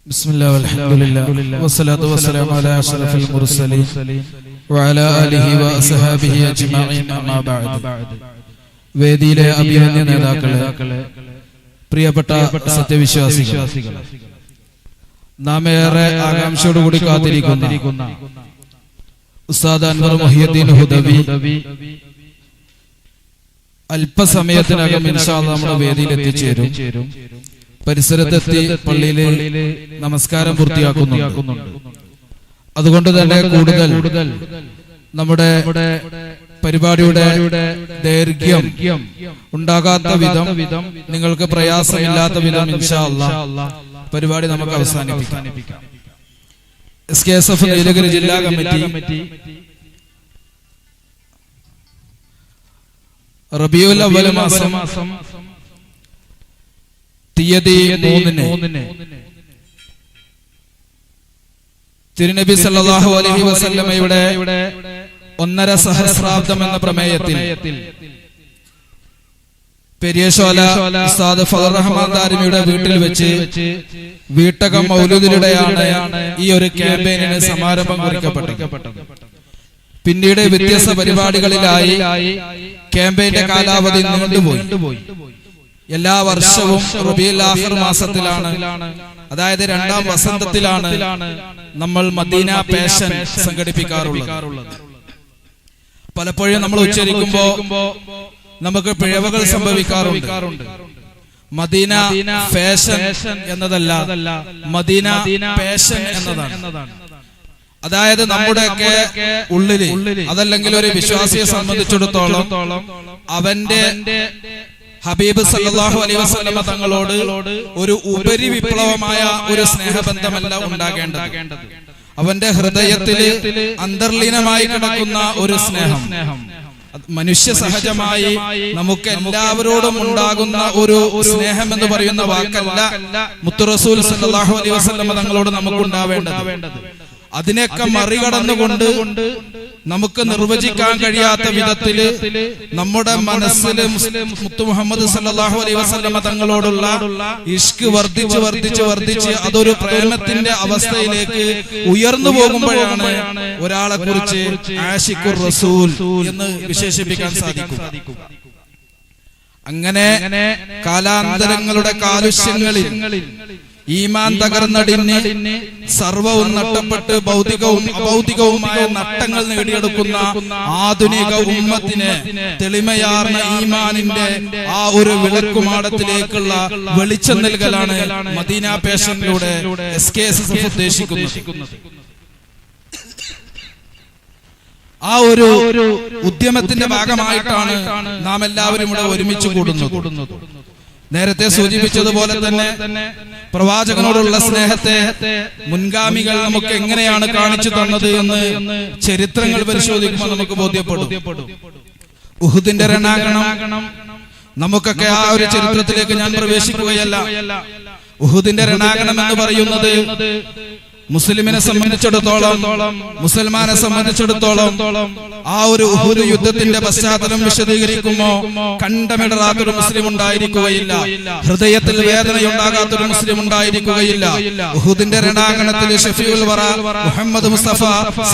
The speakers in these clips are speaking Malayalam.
ബിസ്മില്ലാഹി വൽഹംദുലില്ലാഹി വസ്സലാത്തു വസ്സലാമു അലാ അഷ്റഫിൽ മുർസലീൻ വഅലാ ആലിഹി വഅസ്ഹാബിഹി അജ്മഈൻ അമ്മാ ബഅദ്. വേദിയിലെ അഭിമന്യ നേതാക്കളെ, പ്രിയപ്പെട്ട സത്യവിശ്വാസികൾ, നാം ഏറെ ആകാംക്ഷയോടുകൂടി കാത്തിരിക്കുന്ന ഉസ്താദ് അൻവർ മുഹിയുദ്ദീൻ ഹുദവി അല്പസമയത്തിനകം ഇൻഷാ അല്ലാഹ് നമ്മുടെ വേദിയിൽ എത്തിച്ചേരും. പരിസരത്തെത്തി പള്ളിയിലെ നമസ്കാരം പൂർത്തിയാക്കുന്നുണ്ട്. അതുകൊണ്ട് തന്നെ കൂടുതൽ നമ്മുടെ പരിപാടിയുടെ ദൈർഘ്യം ഉണ്ടാകാത്ത വിധം, നിങ്ങൾക്ക് പ്രയാസമില്ലാത്ത വിധം ഇൻഷാ അല്ലാഹ് പരിപാടി നമുക്ക് അവസാനിപ്പിക്കാം. SKSF നീലഗിരി ജില്ലാ കമ്മിറ്റി റബീഉൽ അവ്വൽ മാസം തീയതി 3 തിരുനബി സല്ലല്ലാഹു അലൈഹി വസല്ലമയുടെ 1.5 സഹസ്രാബ്ദം എന്ന പ്രമേയത്തിൽ പെരിയശോല ഉസ്താദ് ഫളർ റഹ്മാൻ ദാരിമിയുടെ വീട്ടിൽ വെച്ച് വീട്ടകം മൗലൂദിലൂടെയാണ് ഈ ഒരു ക്യാമ്പയിനിന് സമാരംഭം കുറിക്കപ്പെട്ടത്. പിന്നീട് വ്യത്യസ്ത പരിപാടികളിലായി ക്യാമ്പയിന്റെ കാലാവധി നീണ്ടുപോയി. എല്ലാ വർഷവും റബീഉൽ ആഖിർ മാസത്തിലാണ്, അതായത് 2ാം വസന്തത്തിലാണ് നമ്മൾ മദീന പാഷൻ സംഘടിപ്പിക്കാറുള്ളത്. പലപ്പോഴും നമ്മൾ ഉച്ചരിക്കുമ്പോ നമുക്ക് പിഴവുകൾ സംഭവിക്കാറുണ്ട്. മദീന ഫാഷൻ എന്നതല്ല, മദീന പാഷൻ എന്നതാണ്. അതായത് നമ്മുടെയൊക്കെ ഉള്ളില്, അതല്ലെങ്കിൽ ഒരു വിശ്വാസിയെ സംബന്ധിച്ചിടത്തോളം അവന്റെ ഹബീബ് സല്ലല്ലാഹു അലൈഹി വസല്ലമ തങ്ങളോട് ഒരു ഉപരി വിപ്ലവമായ ഒരു സ്നേഹബന്ധമല്ല ഉണ്ടാകേണ്ടത്. അവന്റെ ഹൃദയത്തിൽ അന്തർലീനമായി കിടക്കുന്ന ഒരു സ്നേഹം, മനുഷ്യ സഹജമായി നമുക്ക് എല്ലാവരോടും ഉണ്ടാകുന്ന ഒരു സ്നേഹം എന്ന് പറയുന്ന വാക്കല്ല മുത്തു റസൂൽ സല്ലല്ലാഹു അലൈഹി വസല്ലമ തങ്ങളോട് നമുക്ക് ഉണ്ടാവേണ്ടത്. അതിനെയൊക്കെ മറികടന്നുകൊണ്ട് നമുക്ക് നിർവചിക്കാൻ കഴിയാത്ത വിധത്തില് നമ്മുടെ മനസ്സിൽ മുത്തു മുഹമ്മദ് സല്ലല്ലാഹു അലൈഹി വസല്ലമ തങ്ങളോടുള്ള ഇഷ്ക് വർദ്ധിച്ച് അതൊരു പ്രേമത്തിന്റെ അവസ്ഥയിലേക്ക് ഉയർന്നു പോകുമ്പോഴാണ് ഒരാളെ കുറിച്ച് ആശിഖുർ റസൂൽ എന്ന് വിശേഷിപ്പിക്കാൻ സാധിക്കും. അങ്ങനെ കാലാന്തരങ്ങളുടെ കാലുഷ്യങ്ങളിൽ ഈമാൻ തകർന്നടിഞ്ഞ് സർവവും നഷ്ടപ്പെട്ട് ഭൗതികവും അഭൗതികവുമായ നഷ്ടങ്ങൾ നേടിയെടുക്കുന്ന ആധുനിക ഉമ്മത്തിന് തെളിമയാർന്ന ഈമാനിന്റെ ആ ഒരു വിളക്കുമാടത്തിലേക്കുള്ള വെളിച്ചം നൽകലാണ് മദീന പാഷനിലൂടെ SKSF ഉദ്ദേശിക്കുന്നത്. ആ ഒരു ഉദ്യമത്തിന്റെ ഭാഗമായിട്ടാണ് നാം എല്ലാവരും ഇവിടെ ഒരുമിച്ച് കൂടുന്നത്. നേരത്തെ സൂചിപ്പിച്ചതുപോലെ തന്നെ പ്രവാചകനോടുള്ള സ്നേഹത്തെ മുൻഗാമികൾ നമുക്ക് എങ്ങനെയാണ് കാണിച്ചു തന്നത് എന്ന് ചരിത്രങ്ങൾ പരിശോധിക്കുമ്പോൾ നമുക്ക് ബോധ്യപ്പെടും. ഉഹുദിന്റെ രണാങ്കണം, നമുക്കൊക്കെ ആ ഒരു ചരിത്രത്തിലേക്ക് ഞാൻ പ്രവേശിക്കുകയല്ല. ഉഹുദിന്റെ രണാങ്കണം എന്ന് പറയുന്നത് മുസ്ലിമിനെ സംബന്ധിച്ചിടത്തോളം, മുസൽമാനെ സംബന്ധിച്ചിടത്തോളം ആ ഒരു ഉഹുദ് യുദ്ധത്തിന്റെ പശ്ചാത്തലം വിശദീകരിക്കുമ്പോ കണ്ടമിടറാത്തൊരു മുസ്ലിം ഉണ്ടായിരിക്കുകയില്ല, ഹൃദയത്തിൽ വേദനയുണ്ടാകാത്തൊരു മുസ്ലിം ഉണ്ടായിരിക്കുകയില്ല. ഉഹുദിന്റെ രണാങ്കണത്തിൽ ഷഫീഉൽ വറ മുഹമ്മദ് മുസ്തഫ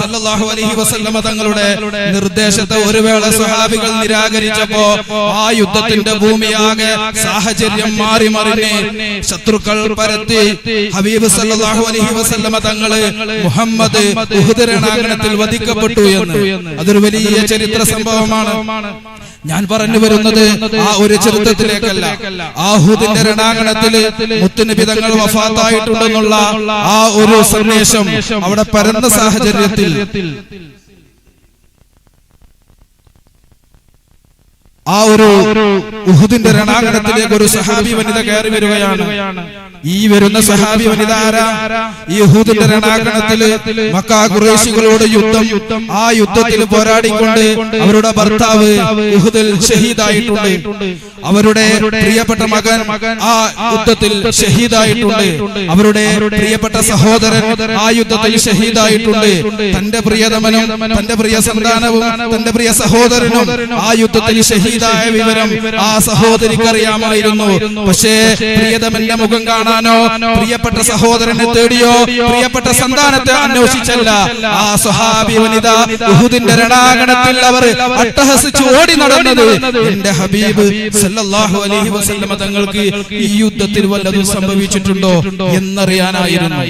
സല്ലല്ലാഹു അലൈഹി വസല്ലമ തങ്ങളുടെ നിർദ്ദേശത്തെ ഒരു വേള സ്വഹാബികൾ നിരാകരിച്ചപ്പോ ആ യുദ്ധത്തിന്റെ ഭൂമിയാകെ സാഹചര്യം മാറി മറിഞ്ഞ് ശത്രുക്കൾ പരത്തി ഹബീബ് സല്ലല്ലാഹു അലൈഹി വസല്ലമ തങ്ങള് മുഹമ്മദ് ഉഹുദ് രണാങ്കണത്തിൽ വധിക്കപ്പെട്ടു എന്ന് അതൊരു വലിയ ചരിത്ര സംഭവമാണ്. ഞാൻ പറഞ്ഞു വരുന്നത് ആ ഒരു ചരിത്രത്തിലേക്കല്ല, ആ ഉഹുദിന്റെ രണാങ്കണത്തിൽ മുത്തുനബി തങ്ങൾ വഫാത്തായിട്ടുണ്ടെന്നുള്ള ആ ഒരു സന്ദേശം അവിടെ പരന്ന സാഹചര്യത്തിൽ ആ ഒരു ഉഹുദിന്റെ രണാങ്കണത്തിലേക്ക് ഒരു സഹാബി വനിത കയറി വരികയാണ്. ഈ വരുന്ന സഹാബി വനിത യഹൂദിന്റെ രണാങ്കണത്തില് മക്ക ഖുറൈശികളോട് യുദ്ധം, ആ യുദ്ധത്തിൽ പോരാടിക്കൊണ്ട് അവരുടെ ഭർത്താവ് ഉഹുദിൽ ഷഹീദായിട്ടുണ്ട്. അവരുടെ പ്രിയപ്പെട്ട മകൻ ആ യുദ്ധത്തിൽ ഷഹീദായിട്ടുണ്ട്. അവരുടെ പ്രിയപ്പെട്ട സഹോദരൻ ആ യുദ്ധത്തിൽ ഷഹീദായിട്ടുണ്ട്. തന്റെ പ്രിയതമനും തന്റെ പ്രിയ സന്താനവും തന്റെ പ്രിയ സഹോദരനും ആ യുദ്ധത്തിൽ ഷഹീദായ വിവരം ആ സഹോദരിക്ക് അറിയാമായിരുന്നു. പക്ഷേ പ്രിയതമന്റെ മുഖം കാണാനോ പ്രിയപ്പെട്ട സഹോദരനെ തേടിയോ പ്രിയപ്പെട്ട സന്താനത്തെ അന്വേഷിച്ചല്ല ആ സ്വഹാബി വനിത ഉഹുദിന്റെ രണാങ്കണത്തിൽ അവർ അട്ടഹസിച്ച് ഓടി നടന്നത്. എന്റെ ഹബീബ് സല്ലല്ലാഹു അലൈഹി വസല്ലം തങ്ങൾക്ക് ഈ യുദ്ധത്തിൽ വല്ലതും സംഭവിച്ചിട്ടുണ്ടോ എന്നറിയാനായിരുന്നു.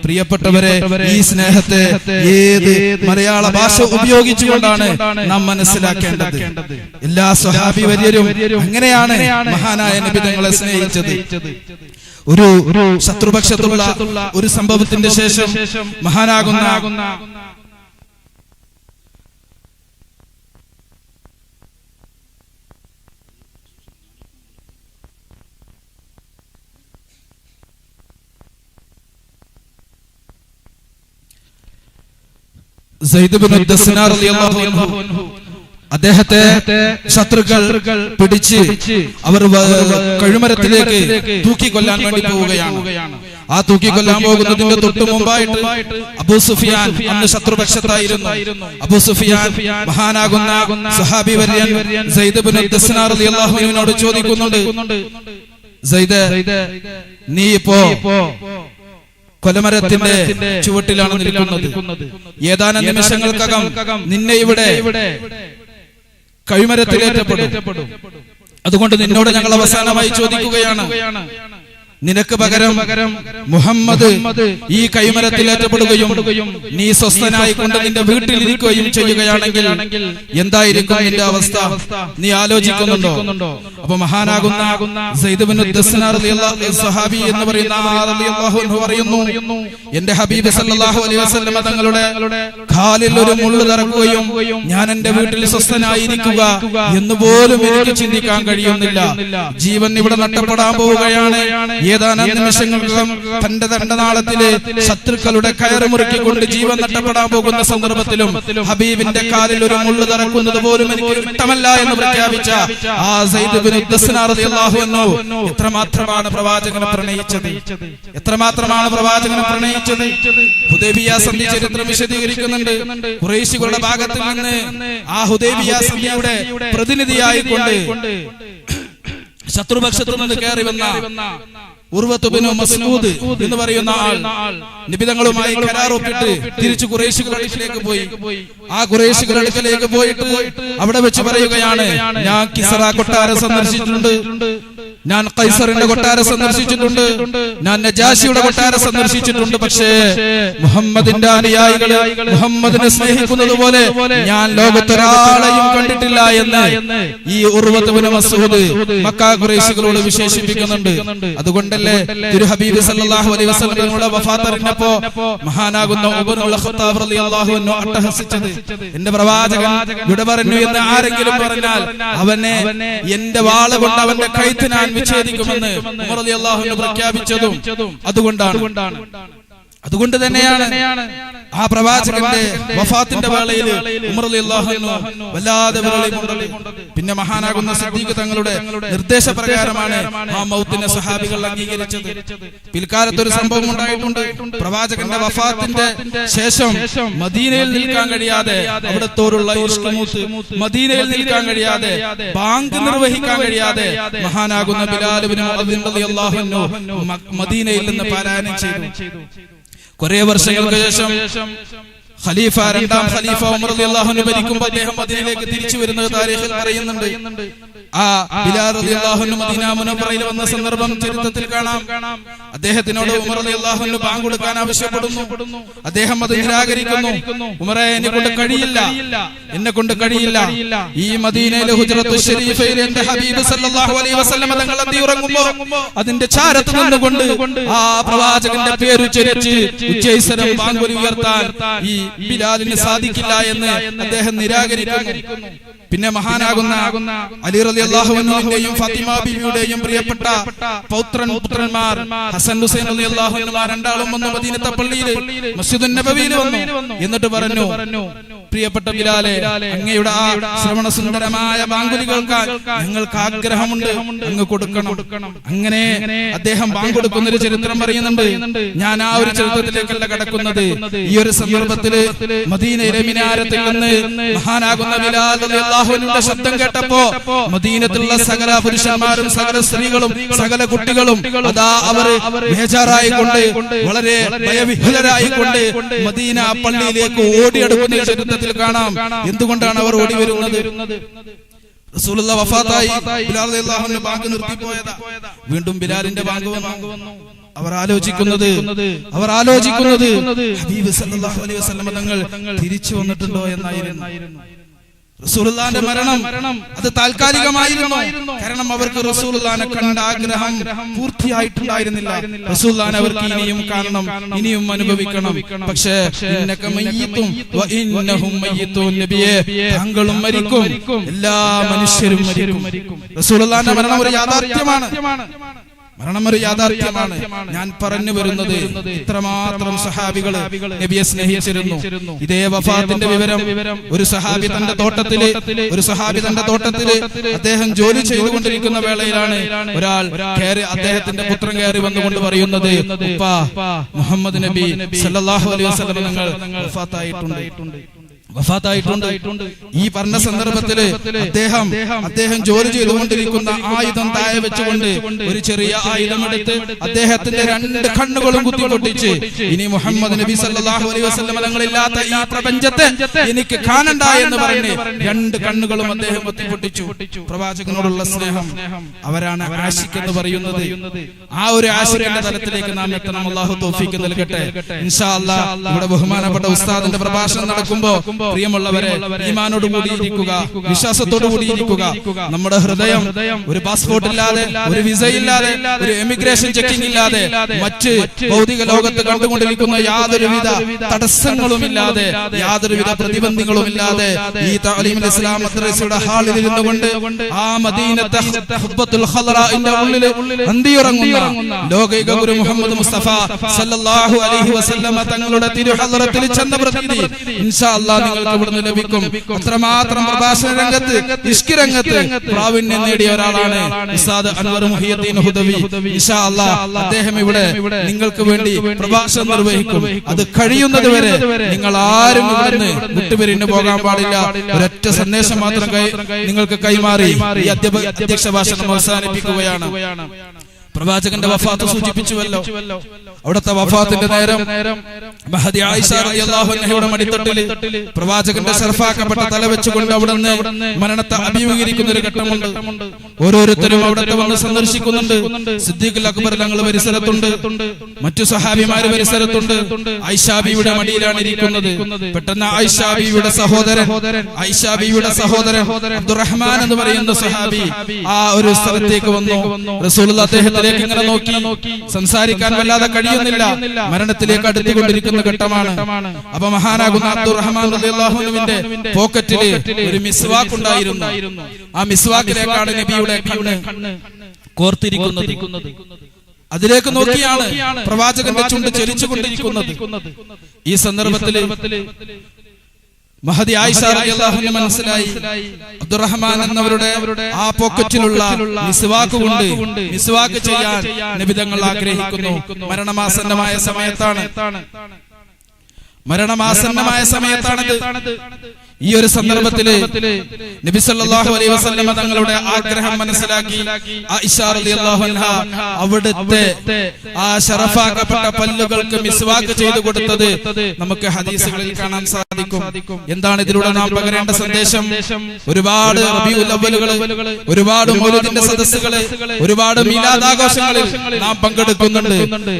പ്രിയപ്പെട്ടവരെ, ഈ സ്നേഹത്തെ ഏത് മലയാള ഭാഷ ഉപയോഗിച്ചുകൊണ്ടാണ് നാം മനസ്സിലാക്കേണ്ടത്. എല്ലാ സ്വഹാബി വര്യരും അങ്ങനെയാണ് മഹാനായ നബി തങ്ങളെ സ്നേഹിച്ചത്. ഒരു ശത്രുപക്ഷത്തുള്ള ഒരു സംഭവത്തിന്റെ ശേഷം മഹാനാകുന്ന സയ്യിദ് ഇബ്നു ദസ്നാ റളിയല്ലാഹു അൻഹു അദ്ദേഹത്തെ ശത്രുക്കൾ പിടിച്ച് അവർ കഴുമരത്തിലേക്ക് തൂക്കിക്കൊല്ലാൻ വേണ്ടി പോവുകയാണ്. ആ തൂക്കിക്കൊല്ലാൻ പോകുന്നതിന്റെ തൊട്ടു മുമ്പായിട്ട് അബൂ സുഫിയാൻ അന്ന് ശത്രുപക്ഷത്തായിരുന്നു. അബൂ സുഫിയാൻ മഹാനാകുന്ന സഹാബി വര്യൻ സയ്യിദ് ഇബ്നു ദസ്നാ റളിയല്ലാഹു അൻഹുവിനോട് ചോദിക്കുന്നുണ്ട്, സയ്യിദ്, നീ ഇപ്പോ കൊലമരത്തിന്റെ ചുവട്ടിലാണ് നിൽക്കുന്നത്. ഏതാനും നിമിഷങ്ങൾക്കകം നിന്നെ ഇവിടെ കഴുമരത്തിലേറ്റപ്പെടും. അതുകൊണ്ട് നിന്നോട് ഞങ്ങൾ അവസാനമായി ചോദിക്കുകയാണ്, നിനക്ക് പകരം മുഹമ്മദ് ഈ കൈമരത്തിലേറ്റപ്പെടുകയും നീ സ്വസ്ഥനായി കൊണ്ട് നിന്റെ വീട്ടിലിരിക്കുകയും ചെയ്യുകയാണെങ്കിൽ എന്തായിരിക്കും നിന്റെ അവസ്ഥ? നീ ആലോചിക്കുന്നുണ്ടോ? അപ്പൊ മഹാനാകുന്ന സയ്യിദ് ഇബ്നു ദസ്നാ റളിയല്ലാഹു സഹാബി എന്ന് പറയുന്ന റളിയല്ലാഹു അൻഹു പറയുന്നു, എന്റെ ഹബീബ് സല്ലല്ലാഹു അലൈഹി വസല്ലം തങ്ങളുടെ കാലിൽ ഒരു മുള്ള് തറക്കുകയും ഞാൻ എന്റെ വീട്ടിൽ സ്വസ്ഥനായിരിക്കുക എന്ന് പോലും എനിക്ക് ചിന്തിക്കാൻ കഴിയുന്നില്ല. ജീവൻ ഇവിടെ നഷ്ടപ്പെടാൻ പോവുകയാണ്. ഏതാനും നിമിഷങ്ങൾക്കും തന്റെ ദണ്ഡനാളത്തിലെ ശത്രുക്കളുടെ കയറ് മുറുക്കിക്കൊണ്ട് ജീവൻ നഷ്ടപ്പെടാൻ പോകുന്ന സന്ദർഭത്തിലും ഹബീബിന്റെ കാലിൽ ഒരു മുള്ളു തറക്കുന്നത് പോലും എനിക്ക് ഇഷ്ടമല്ല എന്ന് പ്രഖ്യാപിച്ച ആ സയ്യിദ് ഇബ്നു ദസ്നാ റളിയല്ലാഹു അൻഹു എത്രമാത്രമാണ് പ്രവാചകനെ പ്രണയിച്ചത്, എത്രമാത്രമാണ് പ്രവാചകനെ പ്രണയിച്ചത്. ഹുദൈബിയ സന്ധി ചരിത്രം വിശദീകരിക്കുന്നുണ്ട്. ഖുറൈശികളുടെ ഭാഗത്ത് നിന്ന് ആ ഹുദൈബിയ സന്ധിയുടെ പ്രതിനിധിയായിക്കൊണ്ട് ശത്രുപക്ഷത്തു നിന്ന് കയറി വന്ന ഉർവത്ത് ഇബ്നു മസ്ഊദ് എന്ന് പറയുന്ന ആൾ നിബിതങ്ങളുമായി കരാറൊപ്പിട്ട് തിരിച്ചു ഖുറൈശികളുടെ അടുക്കലേക്ക് പോയി. ആ ഖുറൈശികളുടെ അടുക്കലേക്ക് പോയിട്ട് അവിടെ വെച്ച് പറയുകയാണ്, ഞാൻ കിസ്റ കൊട്ടാരം സന്ദർശിച്ചിട്ടുണ്ട്, ഞാൻ കൈസറിന്റെ കൊട്ടാരം സന്ദർശിച്ചിട്ടുണ്ട്, ഞാൻ നജാശിയുടെ കൊട്ടാരം സന്ദർശിച്ചിട്ടുണ്ട്. പക്ഷേ മുഹമ്മദിന്റെ അനുയായികള് മുഹമ്മദിനെ സ്നേഹിക്കുന്നത് പോലെ ഞാൻ ലോകത്തൊരാളെയും കണ്ടിട്ടില്ല എന്ന് ഈ ഉർവത്ത് ഇബ്നു മസ്ഊദ് മക്ക ഖുറൈശികളോട് വിശേഷിപ്പിക്കുന്നുണ്ട്. അതുകൊണ്ടല്ലേ തിരു ഹബീബ് സല്ലല്ലാഹു അലൈഹി വസല്ലമയുടെ വഫാത്ത് അറിഞ്ഞപ്പോ മഹാനാകുന്ന ഉമർ ഇബ്നുൽ ഖത്താബ് റളിയല്ലാഹു അൻഹു അട്ടഹസിച്ചത്, എന്റെ പ്രവാചകൻ വിട പറഞ്ഞു എന്ന് ആരെങ്കിലും പറഞ്ഞാൽ അവനെ എന്റെ വാള കൊണ്ട് അവന്റെ കഴുത്ത് ഞാൻ വിച്ഛേദിക്കുമെന്ന് ഉമർ റളിയല്ലാഹു അൻഹു പ്രഖ്യാപിച്ചതും അതുകൊണ്ടാണ്. അതുകൊണ്ട് തന്നെയാണ് ആ പ്രവാചകന്റെ വഫാത്തിന്റെ വേളയിൽ ഉമർ റളിയല്ലാഹു അൻഹു വല്ലാതെ വിറളികൊണ്ടത്. പിന്നെ മഹാനാകുന്ന സിദ്ദീഖ് തങ്ങളുടെ നിർദ്ദേശപ്രകാരമാണ് ആ മൗത്തിനെ സഹാബികൾ അംഗീകരിച്ചത്. പിൽക്കാലത്ത് ഒരു സംഭവം ഉണ്ടായിട്ടുണ്ട്. പ്രവാചകന്റെ വഫാത്തിന്റെ ശേഷം മദീനയിൽ നിൽക്കാൻ കഴിയാതെ, അവിടത്തോടുള്ള ഇഷ്ക് മൂത്ത് മദീനയിൽ നിൽക്കാൻ കഴിയാതെ, ബാങ്ക് നിർവഹിക്കാൻ കഴിയാതെ മഹാനാകുന്ന ബിലാൽ ഇബ്നു മുഅദ്ദിൻ റളിയല്ലാഹു അൻഹു മദീനയിൽ നിന്ന് പലായനം ചെയ്തു. കുറെ വർഷങ്ങൾക്ക് ശേഷം ഖലീഫ രണ്ടാം ഖലീഫ ഉമർ റളിയല്ലാഹു അൻഹു ഭരിക്കുമ്പോൾ അദ്ദേഹം മദീനയിലേക്ക് തിരിച്ചു വരുന്നത് താരീഖിൽ പറയുന്നുണ്ട്. ആ ബിലാൽ റളിയല്ലാഹു അൻഹു മദീന മുനവ്വറയിൽ വന്ന സന്ദർഭം ചരിത്രത്തിൽ കാണാം. അദ്ദേഹത്തിനോട് ഉമർ റളിയല്ലാഹു അൻഹു ബാങ്ക് കൊടുക്കാൻ ആവശ്യപ്പെടുന്നു. അദ്ദേഹം അത് നിരാകരിക്കുന്നു. ഉമറേ, എന്നെ കൊണ്ട് കഴിയില്ല. ഈ മദീനയിലെ ഹുജ്റത്തു ശരീഫയിൽ എന്റെ ഹബീബ് സല്ലല്ലാഹു അലൈഹി വസല്ലം തങ്ങൾ അന്തിയുറങ്ങുമ്പോൾ അതിന്റെ ചാരത്ത് നിന്നുകൊണ്ട് ആ പ്രവാചകന്റെ പേര് ഉച്ചരിച്ച് ഉച്ചൈസ്വരം ബാങ്ക് ഉയർത്താൻ ഈ ബിലാലിന് സാധിക്കില്ല എന്ന് അദ്ദേഹം നിരാകരിക്കുന്നു. പിന്നെ മഹാനാകുന്ന അലി റളിയല്ലാഹു അൻഹുവിന്റെയും ഫാത്തിമ ബീവിയുടെയും പ്രിയപ്പെട്ട പുത്രന്മാർ ഹസൻ ഹുസൈൻ റളിയല്ലാഹു അൻഹു രണ്ടാളും വന്നു മദീനത്തെ പള്ളിയിൽ മസ്ജിദുൻ നബവിയിൽ വന്നു. എന്നിട്ട് പറഞ്ഞു, പ്രിയപ്പെട്ട ബിലാലെ, അങ്ങയുടെ ആ ശ്രവണ സുന്ദരമായ ബാങ്കുലി കേൾക്കാൻ ഞങ്ങൾക്ക് ആഗ്രഹമുണ്ട്, അങ്ങ് കൊടുക്കണം. അങ്ങനെ അദ്ദേഹം ബാങ്ക് കൊടുക്കുന്ന ഒരു ചരിത്രം പറയുന്നുണ്ട്. ഞാൻ ആ ഒരു ചരിത്രത്തിലേക്കല്ല കടക്കുന്നത്. ഈ ഒരു സന്ദർഭത്തില് മദീനയിലെ മിനാരത്തിൽ നിന്ന് മഹാനാകുന്ന ബിലാൽ റളിയല്ലാഹു അൻഹുവിന്റെ ശബ്ദം കേട്ടപ്പോ മദീനത്തിലുള്ള സകല പുരുഷന്മാരും സകല സ്ത്രീകളും സകല കുട്ടികളും അതാ അവർ ബേജാറായിക്കൊണ്ട് വളരെ ഭയവിഹ്വലരായിക്കൊണ്ട് മദീന പള്ളിയിലേക്ക് ഓടിയെടുക്കുന്ന ചരിത്രത്തിൽ കാണാം. എന്തുകൊണ്ടാണ് അവർ ഓടി വരുന്നത്? റസൂലുള്ളാഹി വഫാത്തായി, ബിലാൽ റളിയല്ലാഹു അൻഹു ബാങ്ക് നിർത്തിപ്പോയതാ. വീണ്ടും ബിലാലിന്റെ ബാങ്ക് വന്നു. അവർ ആലോചിക്കുന്നത് ഹബീബ് സല്ലല്ലാഹു അലൈഹി വസല്ലം തങ്ങൾ തിരിച്ചു വന്നിട്ടുണ്ടോ എന്നായിരുന്നു. റസൂലുള്ളാഹിന്റെ മരണം അത് താൽക്കാലികമായിരുന്നു. കാരണം അവർക്ക് റസൂലുള്ളാഹിനെ കണ്ട ആഗ്രഹം പൂർത്തിയായിട്ടുണ്ടായിരുന്നില്ല. റസൂലുള്ളാഹിനെ അവർക്ക് ഇനിയും കാണണം, ഇനിയും അനുഭവിക്കണം. പക്ഷേ ഇന്നക മയ്യിത്തും വ ഇന്നഹും മയ്യിത്തൂൻ, നബിയേ താങ്കളും മരിക്കും, എല്ലാ മനുഷ്യരും മരിക്കും. റസൂലുള്ളാഹിന്റെ മരണം ഒരു യാഥാർത്ഥ്യമാണ്. മരണമൊരു യാഥാർത്ഥ്യമാണ്. ഞാൻ പറഞ്ഞു വരുന്നത് ഇത്രമാത്രം സഹാബികള് നബിയെ സ്നേഹിച്ചിരുന്നു. ഇതേ വഫാത്തിന്റെ വിവരം ഒരു സഹാബി തന്റെ തോട്ടത്തില് അദ്ദേഹം ജോലി ചെയ്തുകൊണ്ടിരിക്കുന്ന വേളയിലാണ് ഒരാൾ അദ്ദേഹത്തിന്റെ പുത്രൻ കയറി വന്നുകൊണ്ട് പറയുന്നത്, ഉപ്പാ, മുഹമ്മദ് നബി സല്ലല്ലാഹു അലൈഹി വസല്ലം തങ്ങൾ വഫാത്തായിട്ടുണ്ട്. ഈ പറഞ്ഞ സന്ദർഭത്തില് അദ്ദേഹം ജോലി ചെയ്തുകൊണ്ടിരിക്കുന്ന ആയുധം താഴെ വെച്ചുകൊണ്ട് ഒരു ചെറിയ ആയുധമെടുത്ത് അദ്ദേഹത്തിന്റെ 2 കണ്ണുകളും കുത്തിപ്പൊട്ടിച്ച്, ഇനി മുഹമ്മദ് നബി സല്ലല്ലാഹു അലൈഹി വസല്ലം തങ്ങളില്ലാത്ത ഈ പ്രപഞ്ചത്തെ എനിക്ക് കാണണ്ട എന്ന് പറഞ്ഞ് 2 കണ്ണുകളും അദ്ദേഹം കുത്തിപ്പൊട്ടിച്ചു. പ്രവാചകനോടുള്ള സ്നേഹം, അവരാണ് ആശിഖ് എന്ന് പറയുന്നത്. ആ ഒരു ആശിഖിന്റെ തലത്തിലേക്ക് നാം എത്തണം. അല്ലാഹു തൗഫീഖ് നൽകട്ടെ. ഇൻഷാ അല്ലാഹ് ഇവിടെ ബഹുമാനപ്പെട്ട ഉസ്താദിന്റെ പ്രഭാഷണം നടക്കുമ്പോൾ പ്രിയമുള്ളവരെ, ഈമാനോട് കൂടിയിരിക്കുക, വിശ്വാസത്തോടു കൂടിയിരിക്കുക. നമ്മുടെ ഹൃദയം ഒരു പാസ്പോർട്ട് ഇല്ലാതെ, ഒരു വിസ ഇല്ലാതെ, ഒരു എമിഗ്രേഷൻ ചെക്കിംഗ് ഇല്ലാതെ, മറ്റ് ഭൗതിക ലോകത്ത് കണ്ടുകൊണ്ടിരിക്കുന്ന യാതൊരുവിധ തടസ്സങ്ങളുമില്ലാതെ, യാതൊരുവിധ പ്രതിബന്ധങ്ങളും ഇല്ലാതെ ഈ തഅലീമുൽ ഇസ്ലാം മദ്രസയുടെ ഹാളിൽ ഇരുന്നുകൊണ്ട് ആ മദീനത്തെ ഖുബ്ബത്തുൽ ഖളറാഇന്റെ ഉള്ളിൽ അന്തിയുറങ്ങുന്ന ലോകൈക ഗുരു മുഹമ്മദ് മുസ്തഫ സല്ലല്ലാഹു അലൈഹി വസല്ലം തങ്ങളുടെ തിരുഹളറത്തിൽ ചെന്ന പ്രതീതി ഇൻഷാ അല്ലാഹ് നിങ്ങൾക്ക് ഇവിടുന്ന് ലഭിക്കും. അത്രമാത്രം പ്രഭാഷണ രംഗത്ത്, ഇഷ്ക് രംഗത്ത് പ്രാവീണ്യം നേടിയ ഒരാളാണ് ഉസ്താദ് അൻവർ മുഹിയുദ്ദീൻ ഹുദവി. ഇൻഷാ അല്ലാഹ് അദ്ദേഹം ഇവിടെ നിങ്ങൾക്ക് വേണ്ടി പ്രഭാഷണം നിർവഹിക്കും. അത് കഴിയുന്നത് വരെ നിങ്ങൾ ആരും ഇവിടുന്ന് വിട്ടുപിരിഞ്ഞു പോകാൻ പാടില്ല. ഒരൊറ്റ സന്ദേശം മാത്രം നിങ്ങൾക്ക് കൈമാറി ഈ അധ്യക്ഷ ഭാഷണം അവസാനിപ്പിക്കുകയാണ്. പ്രവാചകന്റെ വഫാത്ത് സൂചിപ്പിച്ചുവല്ലോ. അവിടുത്തെ വഫാത്തിന്റെ നേരം മഹദി ആയിഷ റളിയല്ലാഹു അൻഹയുടെ മടിത്തട്ടിൽ പ്രവാചകന്റെ ശർഫാക്കപ്പെട്ട തല വെച്ചുകൊണ്ട് അവിടുന്ന് മരണത്തെ അഭിമുഖീകരിക്കുന്ന ഒരു ഘട്ടമുണ്ട്. ഓരോരുത്തരും അവിടുത്തെ വന്ന് സന്ദർശിക്കുന്നുണ്ട്. സിദ്ദീഖുൽ അക്ബർ തങ്ങൾ പരിസരത്തുണ്ട്, മറ്റു സഹാബിമാര് പരിസരത്തുണ്ട്. ആയിഷ ബീവിയുടെ മടിയിലാണ് ഇരിക്കുന്നത്. പെട്ടെന്ന് ആയിഷ ബീവിയുടെ സഹോദരൻ അബ്ദുറഹ്മാൻ എന്ന് പറയുന്ന സഹാബി ആ ഒരു സ്ഥലത്തേക്ക് വന്നു. റസൂലുള്ളാഹി അദ്ദേഹത്തിലേക്ക് ഇങ്ങനെ നോക്കി. സംസാരിക്കാൻ വല്ലാതെ കഴിയുന്നില്ല. മരണത്തിലേക്ക് അടുത്തുകൊണ്ടിരിക്കുന്ന ഘട്ടമാണ്. അപ്പൊ മഹാനാകുന്ന അബ്ദുറഹ്മാൻ റളിയല്ലാഹു അൻഹുവിന്റെ പോക്കറ്റില് ഒരു മിസ്വാക്ക് ഉണ്ടായിരുന്നു. ആ മിസ്വാക്കിലേക്കാണ് നബിയുടെ കണ്ണ് കോർത്തിരിക്കുന്നത്. അതിലേക്ക് നോക്കിയാണ് പ്രവാചകന്റെ ചുണ്ട് ചലിച്ചുകൊണ്ടിരിക്കുന്നത്. ഈ സന്ദർഭത്തിൽ മഹദി ആയിഷ റളിയല്ലാഹു അൻഹ മനസ്സിലായി, അബ്ദുറഹ്മാൻ എന്നവരുടെ ആ പോക്കറ്റിലുള്ള മിസ്വാക്ക് കൊണ്ട് മിസ്വാക്ക് ചെയ്യാൻ നബി തങ്ങൾ ആഗ്രഹിക്കുന്നു. മരണമാസന്നമായ സമയത്താണത്. ഈ ഒരു സന്ദർഭത്തില് നബി സല്ലല്ലാഹു അലൈഹി വസല്ലം തങ്ങളുടെ ആഗ്രഹം മനസ്സിലാക്കി ആയിഷ റളിയല്ലാഹു അൻഹ അവിടുത്തെ ആ ശറഫാക്കപ്പെട്ട പല്ലുകൾക്ക് മിസ്വാക്ക് ചെയ്തു കൊടുത്തത് നമുക്ക് ഹദീസുകളിൽ കാണാൻ സാധിക്കും. എന്താണ് ഇതിലൂടെ നാം പകരേണ്ട സന്ദേശം? ഒരുപാട് റബീഉൽ അവ്വലുകൾ, ഒരുപാട് മൗലിദിന്റെ സദസ്സുകൾ, ഒരുപാട് മീലാദ് ആഘോഷങ്ങളിൽ നാം പങ്കെടുക്കുന്നുണ്ട്.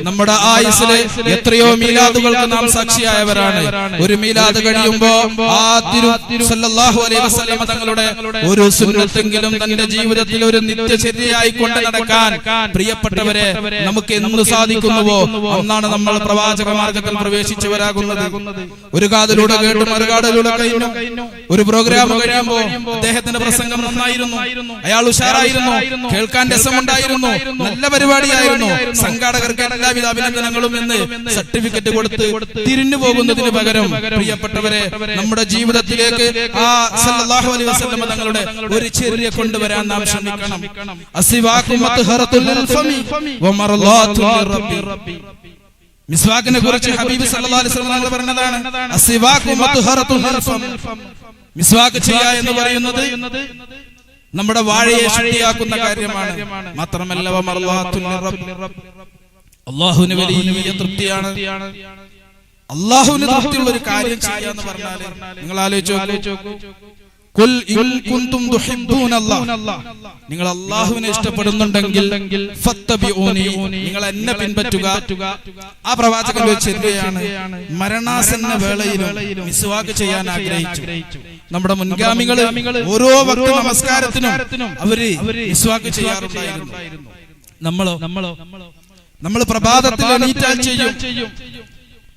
നമ്മുടെ ആയുസ്സിലെ എത്രയോ മീലാദുകൾക്ക് നാം സാക്ഷിയായവരാണ്. ഒരു മീലാദ് കഴിയുമ്പോ ആ സല്ലല്ലാഹു അലൈഹി വസല്ലം തങ്ങളുടെ ഒരു സുന്നത്തെങ്കിലും തന്റെ ജീവിതത്തിൽ ഒരു നിത്യചര്യയായി കൊണ്ട് നടക്കാൻ പ്രിയപ്പെട്ടവരെ നമുക്ക് എന്ന് സാധിക്കുന്നുവോ അന്നാണ് നമ്മൾ പ്രവാചക മാർഗത്തിൽ പ്രവേശിച്ചവരാകുന്നത്. ഒരു കാതിലൂടെ കേട്ട് മറുകാടലിലൂടെ കഴിഞ്ഞു. ഒരു പ്രോഗ്രാം കഴിയുമ്പോൾ അദ്ദേഹത്തിന്റെ പ്രസംഗം നന്നായിരുന്നു, അയാൾ ഉഷാറായിരുന്നു, കേൾക്കാൻ രസമുണ്ടായിരുന്നു, നല്ല പരിപാടിയായിരുന്നു, സംഘാടകർക്ക് എല്ലാവിധ അഭിനന്ദനങ്ങളും എന്ന് സർട്ടിഫിക്കറ്റ് കൊടുത്ത് തിരിഞ്ഞു പോകുന്നതിന് പകരം പ്രിയപ്പെട്ടവരെ നമ്മുടെ ജീവിതത്തിലേക്ക് ആ സല്ലല്ലാഹു അലൈഹി വസല്ലം തങ്ങളുടെ ഒരു ചെറിയ കൊണ്ടുവരാൻ നാം ശ്രമിക്കണം. അസിവാഖു മത്ഹറത്തുൽ ഫമി വമർലാത്തുൽ റബ്ബി. മിസ്വാക്കിനെ കുറിച്ച് ഹബീബ് സല്ലല്ലാഹു അലൈഹി വസല്ലം തങ്ങൾ പറഞ്ഞതാണ്, അസിവാഖു മത്ഹറത്തുൽ ഫമി. മിസ്വാക്ക് ചെയ്യുക എന്ന് പറയുന്നത് നമ്മുടെ വാഴയെ ശുദ്ധിയാക്കുന്ന കാര്യമാണ്. മാത്രമല്ല വമർലാത്തുൽ റബ്ബി, അല്ലാഹുവിന് വലിയ തൃപ്തിയാണ്. അല്ലാഹുവിന് തൃപ്തിയുള്ള ഒരു കാര്യം ചെയ്യുക എന്ന് പറഞ്ഞാൽ നിങ്ങൾ ആലോചിച്ചു നോക്കൂ. ഖുൽ ഇൻ കുൻതും തുഹിബ്ബൂനല്ലാഹ്, നിങ്ങൾ അല്ലാഹുവിനെ ഇഷ്ടപ്പെടുന്നുണ്ടെങ്കിൽ ഫത്തബിഊനി, നിങ്ങൾ എന്നെ പിൻപറ്റുക. ആ പ്രവാചകൻ വെച്ചിരിക്കുകയാണ് മരണാസന്ന വേളയിലും മിസ്വാക്ക് ചെയ്യാൻ ആഗ്രഹിച്ചു. നമ്മുടെ മുൻഗാമികൾ ഓരോ വക്ത നമസ്കാരത്തിനും അവര് മിസ്വാക്ക് ചെയ്യാറുണ്ടായിരുന്നു. നമ്മൾ പ്രഭാതത്തിൽ എണീറ്റാൽ ചെയ്യും.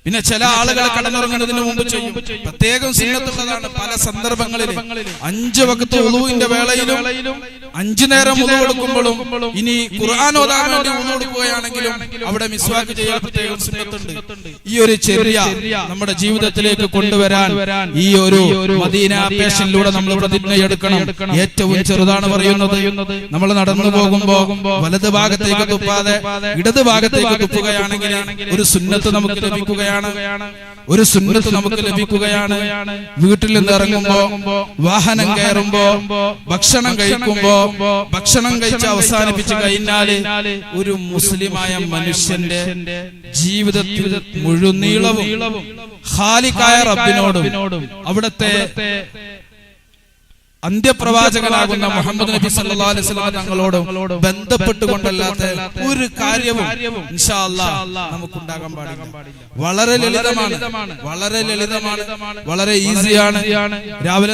പിന്നെ ചില ആളുകൾ കടന്നുറങ്ങുന്നതിന് മുമ്പ് ചെയ്യും. പ്രത്യേകം സുന്നത്തുള്ളതാണ്. പല സന്ദർഭങ്ങളിൽ 5 വഖത്ത് വുളൂഇന്റെ വേളയിലും 5 നേരം വുളൂ എടുക്കുമ്പോഴും ഇനി ഖുർആൻ ഓതാൻ വേണ്ടി വുളൂ എടുക്കുകയാണെങ്കിലും അവിടെ മിസ്വാക്ക് ചെയ്യാൻ പ്രത്യേകം സുന്നത്തുണ്ട്. ഈ ഒരു ചെറിയ നമ്മുടെ ജീവിതത്തിലേക്ക് കൊണ്ടുവരാൻ ഈ ഒരു മദീന പേഷനിലൂടെ നമ്മൾ പ്രതിജ്ഞയെടുക്കണം. ഏറ്റവും ചെറുതാണ് പറയുന്നത്, നമ്മൾ നടന്നു പോകുമ്പോ വലത് ഭാഗത്തേക്ക് തുപ്പാതെ ഇടത് ഭാഗത്തേക്ക് തുപ്പുകയാണെങ്കിൽ ഒരു സുന്നത്ത് നമുക്ക് ലഭിക്കുകയാണ്. ഒരു സുന്നത്ത് നമുക്ക് ലഭിക്കുകയാണ്. വീട്ടിൽ നിന്ന് ഇറങ്ങുമ്പോ, വാഹനം കയറുമ്പോ, ഭക്ഷണം കഴിക്കുമ്പോ, ഭക്ഷണം കഴിച്ച് അവസാനിപ്പിച്ച് കഴിഞ്ഞാല് ഒരു മുസ്ലിമായ മനുഷ്യന്റെ ജീവിതത്തിൽ മുഴുനീളവും ഖാലിഖായ റബ്ബിനോടും അവിടുത്തെ അന്ത്യപ്രവാചകനാകുന്ന മുഹമ്മദ് നബി സല്ലല്ലാഹു അലൈഹി വസല്ലം തങ്ങളോടും ബന്ധപ്പെട്ടുകൊണ്ടല്ലാത്ത ഒരു കാര്യവും ഇൻഷാ അല്ലാഹ് നമുക്കുണ്ടാകാൻ പാടില്ല. വളരെ ലളിതമാണ്, വളരെ ലളിതമാണ്, വളരെ ഈസിയാണ്. രാവിലെ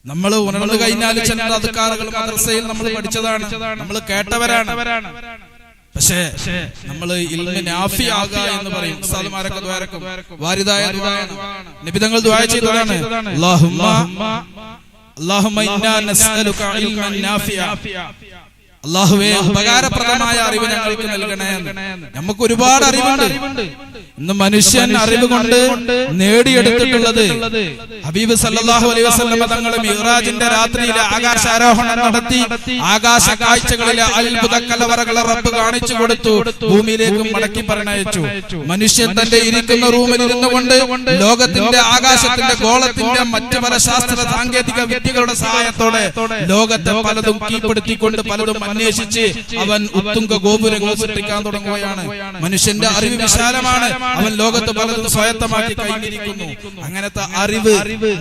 നമ്മൾ ഉണർന്നു കഴിഞ്ഞാൽ ചില അദ്കാറുകൾ മദ്രസയിൽ നമ്മൾ പഠിച്ചതാണ്, നമ്മൾ കേട്ടവരാണ്. പക്ഷേ നമ്മൾ ഇൽമു നാഫിയാകുക എന്ന് പറയും. ഉസ്താദുമാരൊക്കെ ദുആരക്കും വാരിദായ ദുആയാണ്. നബി തങ്ങൾ ദുആ ചെയ്തതാണ്, അല്ലാഹുമ്മ ഇന്നാ നസ്അലുക ഇൽമൻ നാഫിയ. അല്ലാഹുവേ, ഉപകാരപ്രദമായ അറിവ് ഞങ്ങൾക്ക് നൽകണേ. നമുക്ക് ഒരുപാട് അറിവുണ്ട്. ഇന്ന് മനുഷ്യൻ അറിവ് കൊണ്ട് നേടിയെടുത്തിട്ടുള്ളത് ഹബീബ് സല്ലല്ലാഹു അലൈഹി വസല്ലം തങ്ങൾ മിഅ്റാജിന്റെ രാത്രിയിലെ ആകാശാരോഹണം നടത്തി ആകാശ കാഴ്ചകളിലെ അത്ഭുത കലവറകളെ റബ്ബ് കാണിച്ചു കൊടുത്തു, ഭൂമിയിലേക്ക് മടക്കി പറഞ്ഞയച്ചു. മനുഷ്യൻ തന്റെ ഇരിക്കുന്ന റൂമിൽ ഇരുന്നുകൊണ്ട് ലോകത്തിന്റെ ആകാശത്തിന്റെ ഗോളത്തിന്റെ മറ്റു പല ശാസ്ത്ര സാങ്കേതിക വിദ്യകളുടെ സഹായത്തോടെ ലോകത്തെ പലതും കീഴ്പ്പെടുത്തിക്കൊണ്ട് പലതും അന്വേഷിച്ച് അവൻ ഉത്തുംഗ ഗോപുരങ്ങൾ സൃഷ്ടിക്കാൻ തുടങ്ങുകയാണ്. മനുഷ്യന്റെ അറിവ് വിശാലമാണ്. അവൻ ലോകത്ത് പലതും സ്വായത്തമാക്കി കഴിഞ്ഞിരിക്കുന്നു. അങ്ങനത്തെ അറിവ്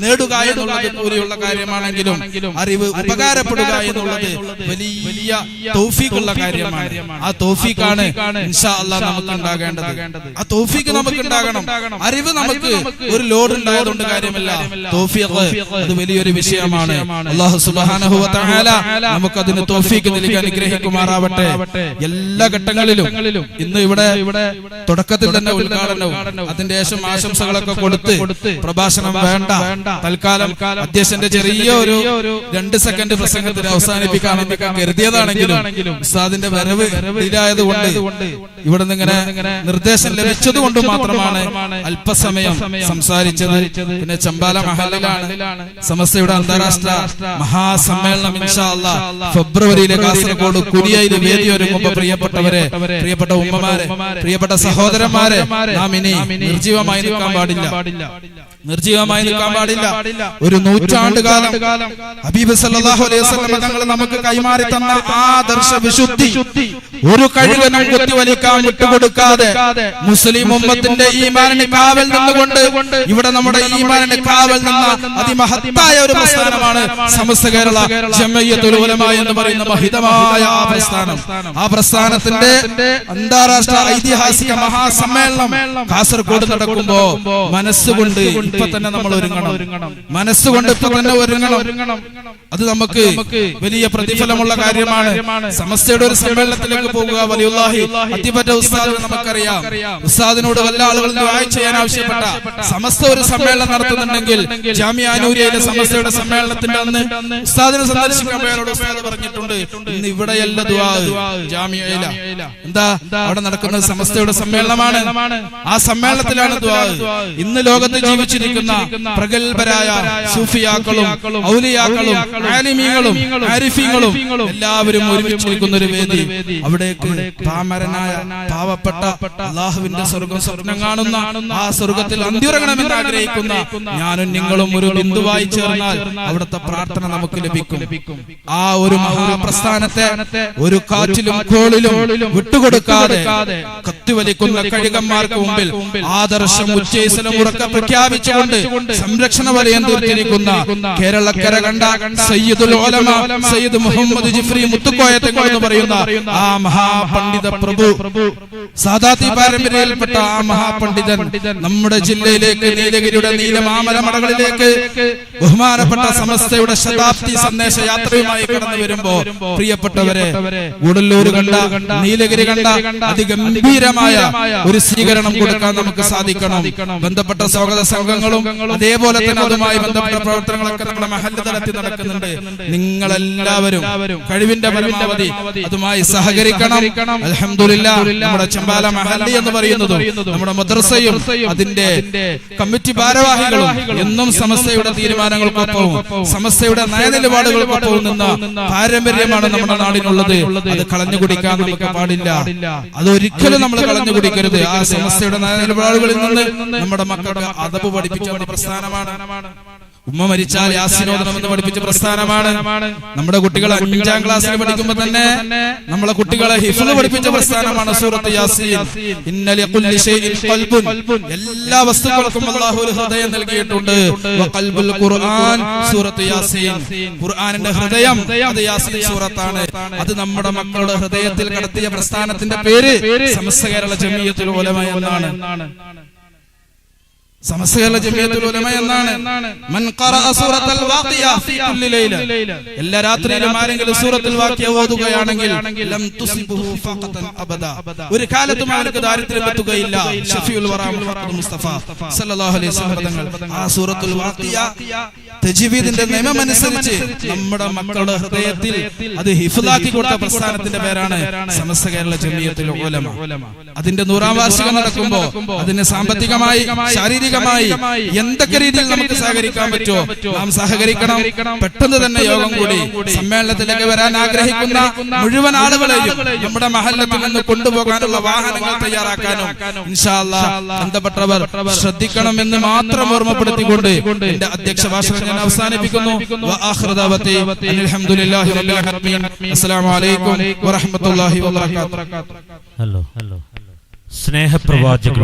നേടുക എന്നുള്ളത് കൂടിയുള്ള കാര്യമാണെങ്കിലും അറിവ് ഉപകാരപ്പെടുക എന്നുള്ളത് വലിയ തൗഫീഖുള്ള കാര്യമാണ്. ആ തൗഫീഖാണ് ഇൻഷാ അല്ലാഹ് നമുക്ക് ഉണ്ടാകേണ്ടത്. ആ തൗഫീഖ് നമുക്ക് ഉണ്ടാകണം. അറിവ് നമുക്ക് ഒരു ലോഡ് ഉണ്ടായതുകൊണ്ട് കാര്യമില്ല. തൗഫീഖ് അത് വലിയൊരു വിഷയമാണ്. അല്ലാഹു സുബ്ഹാനഹു വ തആല നമുക്ക് അതിന് തൗഫീഖ് നൽകി അനുഗ്രഹിക്കുമാറാവട്ടെ. എല്ലാ ഘട്ടങ്ങളിലും ഇന്ന് ഇവിടെ തുടക്കത്തിൽ തന്നെ ഉദ്ഘാടനവും അതിന്റെ ശേഷം ആശംസകളൊക്കെ കൊടുത്ത് പ്രഭാഷണം വേണ്ട, തൽക്കാലം അധ്യക്ഷന്റെ ചെറിയ ഒരു 2 സെക്കൻഡ് പ്രസംഗത്തിൽ അവസാനിപ്പിക്കാമെന്ന് കരുതിയതാണെങ്കിലും ഉസ്താദിന്റെ വരവ് ഇല്ലായതുകൊണ്ട് ഇവിടെ നിന്ന് ഇങ്ങനെ നിർദ്ദേശം ലഭിച്ചത് കൊണ്ട് മാത്രമാണ് അല്പസമയം സംസാരിച്ചത്. പിന്നെ ചമ്പാല മഹലിലാണ് സമസ്തയുടെ അന്താരാഷ്ട്ര മഹാസമ്മേളനം ഇൻഷാ അല്ലാഹ് ഫെബ്രുവരിയിലെ കാസർഗോഡ് കുരിയയിൽ വേദി ഒരുങ്ങുമ്പോൾ പ്രിയപ്പെട്ടവരെ, പ്രിയപ്പെട്ട ഉമ്മമാരെ, പ്രിയപ്പെട്ട സഹോദരന്മാരെ, നാം ഇനി നിർജീവമായി നിൽക്കാൻ പാടില്ല. നിർജീവമായി നിൽക്കാൻ പാടില്ല. ഒരു നൂറ്റാണ്ട് കാലം ഹബീബ് സല്ലല്ലാഹു അലൈഹി വസല്ലം തങ്ങൾ നമുക്ക് കൈമാറി തന്ന ആദർശ വിശുദ്ധി ഒരു കഴുകനും കുത്തിവലിക്കാൻ വിട്ടുകൊടുക്കാതെ മുസ്ലിം ഉമ്മത്തിന്റെ ഈമാനിന് കാവൽ നിന്നുകൊണ്ട് ഇവിടെ നമ്മുടെ ഈമാനിന് കാവൽ നിന്ന അതിമഹത്തായ ഒരു പ്രസ്ഥാനമാണ് സമസ്ത കേരള ജംഇയ്യത്തുൽ ഉലമ എന്ന് പറയുന്ന മഹിതമായ ആ പ്രസ്ഥാനം. ആ പ്രസ്ഥാനത്തിന്റെ അന്താരാഷ്ട്ര ഐതിഹാസിക മഹാസമ്മേളനം കാസർഗോഡ് നടക്കുമ്പോ മനസ്സുകൊണ്ട് ഇപ്പൊ തന്നെ നമ്മൾ ഒരുങ്ങണം, മനസ്സുകൊണ്ട് ഇപ്പൊ തന്നെ ഒരുങ്ങണം. അത് നമുക്ക് വലിയ പ്രതിഫലമുള്ള കാര്യമാണ്. സമസ്തയുടെ ഒരു സമ്മേളനത്തിലേക്ക് പോകുക, വലിയുല്ലാഹി അത്തിപ്പറ്റ ഉസ്താദ് നമുക്കറിയാം, ഉസ്താദിനോട് വല്ല ആളുകളും ദുആ ചെയ്യാൻ ആവശ്യപ്പെട്ട സമസ്ത ഒരു സമ്മേളനം നടത്തുന്നുണ്ടെങ്കിൽ ജാമിഅ നൂരിയയിലെ സമസ്തയുടെ സമ്മേളനത്തിന്റെ അന്ന് ഉസ്താദിനെ സന്ദർശിക്കാൻ പോയാലോട് ഉസ്താദ് പറഞ്ഞിട്ടുണ്ട്, ഇന്ന് ഇവിടെയല്ല ദുആ, ജാമിഅയില. എന്താ അവിടെ നടക്കുന്നത്? സമസ്തയുടെ സമ്മേളനമാണ്. ആ സമ്മേളനത്തിലാണ് ദുആ. ഇന്ന് ലോകത്ത് ജീവിച്ചിരിക്കുന്ന പ്രഗൽഭരായ സൂഫിയാക്കളും ഔലിയാക്കളും ആലിമീങ്ങളും ആരിഫീങ്ങളും എല്ലാവരും ഒരുമിച്ചിരിക്കുന്ന ഒരു വേദി. അവിടേക്ക് പാമരനായ പാവപ്പെട്ട അല്ലാഹുവിന്റെ സ്വർഗ്ഗം സ്വപ്നം കാണുന്ന, ആ സ്വർഗ്ഗത്തിൽ അന്തിയുറങ്ങണമെന്ന് ആഗ്രഹിക്കുന്ന ഞാനും നിങ്ങളും ഒരു ബിന്ദുവായി ചേർന്നാൽ അവിടുത്തെ പ്രാർത്ഥന നമുക്ക് ലഭിക്കും. ആ ഒരു മഹാപ്രസ്ഥാനത്തെ ഒരു കാറ്റിലും കോളിലും വിട്ടുകൊടുക്കാതെ കത്തിവലിക്കുന്ന കഴുകന്മാർക്ക് മുമ്പിൽ ആദർശം ഉച്ചൈസലം ഉറക്കെ പ്രഖ്യാപിച്ചുകൊണ്ട് സംരക്ഷണ വലയം തീർത്തിരിക്കുന്ന കേരളക്കര കണ്ട സയ്യിദുൽ ഉലമ സയ്യിദ് മുഹമ്മദ് ജിഫ്രി മുത്തുക്കോയ തങ്ങൾ എന്ന് പറയുന്ന ആ മഹാപണ്ഡിത പ്രഭു, സാദാത്തി പാരമ്പര്യയിൽപ്പെട്ട ആ മഹാപണ്ഡിതൻ നമ്മുടെ ജില്ലയിലേക്ക്, നീലഗിരിയുടെ നീലമാമലമടകളിലേക്ക് ബഹുമാനപ്പെട്ട സമസ്തയുടെ ശതാബ്ദി സന്ദേശ യാത്രയുമായി കടന്നു വരുമ്പോ പ്രിയപ്പെട്ടവരെ, ഗൂഡല്ലൂർ കണ്ട, നീലഗിരി കണ്ട അതിഗംഭീരമായ ഒരു സ്വീകരണം കൊടുക്കാൻ നമുക്ക് സാധിക്കണം. ബന്ധപ്പെട്ട സ്വാഗത സംഘങ്ങളും അതേപോലെ തന്നെ അതുമായി ബന്ധപ്പെട്ട പ്രവർത്തനങ്ങളൊക്കെ നമ്മുടെ മഹല്ല് തലത്തിൽ നടക്കുന്നുണ്ട്. നിങ്ങളെല്ലാവരും കഴിവിന്റെ പരമാവധി അതുമായി സഹകരിക്കണം. അൽഹംദുലില്ലാഹ്, നമ്മുടെ ചമ്പാല മഹല്ല് എന്ന് പറയുന്നതും നമ്മുടെ മദ്രസയും അതിന്റെ കമ്മിറ്റി ഭാരവാഹികളും എന്നും സമസ്തയുടെ തീരുമാനങ്ങൾക്കൊപ്പവും സമസ്തയുടെ നയനിലപാടുകൾക്കൊപ്പവും നിന്ന പാരമ്പര്യമാണ് നമ്മുടെ നാടിനുള്ളത്. അത് കളഞ്ഞുകുടിക്കാൻ നമുക്ക് പാടില്ല. അതൊരിക്കലും നമ്മൾ കളഞ്ഞുകുടിക്കരുത്. ആ സമസ്തയുടെ നയനിലപാടുകളിൽ നിന്ന് നമ്മുടെ മക്കൾക്ക് അദബ് പഠിപ്പിച്ച പ്രസ്ഥാനമാണ്. ഉമ്മ മരിച്ചാൽ യാസീനോദനമെന്ന് പഠിപ്പിച്ച പ്രസ്ഥാനമാണ്. നമ്മുടെ കുട്ടികൾ 5ാം ക്ലാസ്സിൽ പഠിക്കുമ്പോൾ തന്നെ നമ്മളെ കുട്ടികളെ ഹിഫ്ള് പഠിപ്പിച്ച പ്രസ്ഥാനമാണ് സൂറത്ത് യാസീൻ. ഇന്ന ലികുല്ലി ഷൈഇൻ ഖൽബുൻ, എല്ലാ വസ്തുക്കൾക്കും അല്ലാഹു ഒരു ഹൃദയം നൽകിയിട്ടുണ്ട്. വഖൽബുൽ ഖുർആൻ സൂറത്ത് യാസീൻ, ഖുർആനിന്റെ ഹൃദയം അത് യാസീൻ സൂറത്താണ്. അത് നമ്മുടെ മക്കളുടെ ഹൃദയത്തിൽ കടത്തിയ പ്രസ്ഥാനത്തിന്റെ പേര് സമസ്ത കേരള ജമിയത്തുൽ ഉലമ എന്നാണ്. സമസ്ത കേരള ജമിയത്തുൽ ഉലമ എന്നാണ്. മൻ ഖറഅ സൂറത്തുൽ വാഖിയ ഫീ കുല്ലി ലൈല, എല്ലാ രാത്രിയിലും ആരെങ്കിലും സൂറത്തുൽ വാഖിയ ഓതുകയാണെങ്കിൽ ലം തുസിബുഹു ഫഖതൻ അബദ, ഒരു കാലത്തും അവർക്ക് ദാരിദ്ര്യം എത്തുകയില്ല. ഷഫീഉൽ വറ മുഹമ്മദ് മുസ്തഫ സല്ലല്ലാഹു അലൈഹി വസല്ലം തങ്ങൾ ആ സൂറത്തുൽ വാഖിയ തജ്വീദിന്റെ നിയമമനുസരിച്ച് നമ്മുടെ മക്കളുടെ ഹൃദയത്തിൽ അത് ഹിഫ്ളാക്കി കൊടുത്ത പ്രസ്ഥാനത്തിന്റെ പേരാണ് സമസ്ത കേരള ജമിയത്തുൽ ഉലമ. അതിന്റെ 100ാം വാർഷികം നടക്കുമ്പോൾ അതിന് സാമ്പത്തികമായി ശാരീരികമായി എന്തൊക്കെ രീതിയിൽ നമുക്ക് സഹകരിക്കാൻ പറ്റുമോ നാം സഹകരിക്കണം. പെട്ടെന്ന് തന്നെ യോഗം കൂടി സമ്മേളനത്തിലേക്ക് വരാൻ ആഗ്രഹിക്കുന്ന മുഴുവൻ ആളുകളെയും നമ്മുടെ മഹല്ലത്തിൽ നിന്ന് കൊണ്ടുപോകാനുള്ള വാഹനങ്ങൾ തയ്യാറാക്കാനും ഇൻഷാ അല്ലാഹ് ബന്ധപ്പെട്ടവർ ശ്രദ്ധിക്കണം എന്ന് മാത്രം ഓർമ്മപ്പെടുത്തിക്കൊണ്ട് എന്റെ അധ്യക്ഷ ഭാഷണം ഞാൻ അവസാനിപ്പിക്കുന്നു. വആഖിറു ദഅവതി അൽഹംദുലില്ലാഹി റബ്ബിൽ ആലമീൻ. അസ്സലാമു അലൈക്കും വറഹ്മത്തുള്ളാഹി വബറകാതുഹു. ഹലോ സ്നേഹപ്രവാചകർ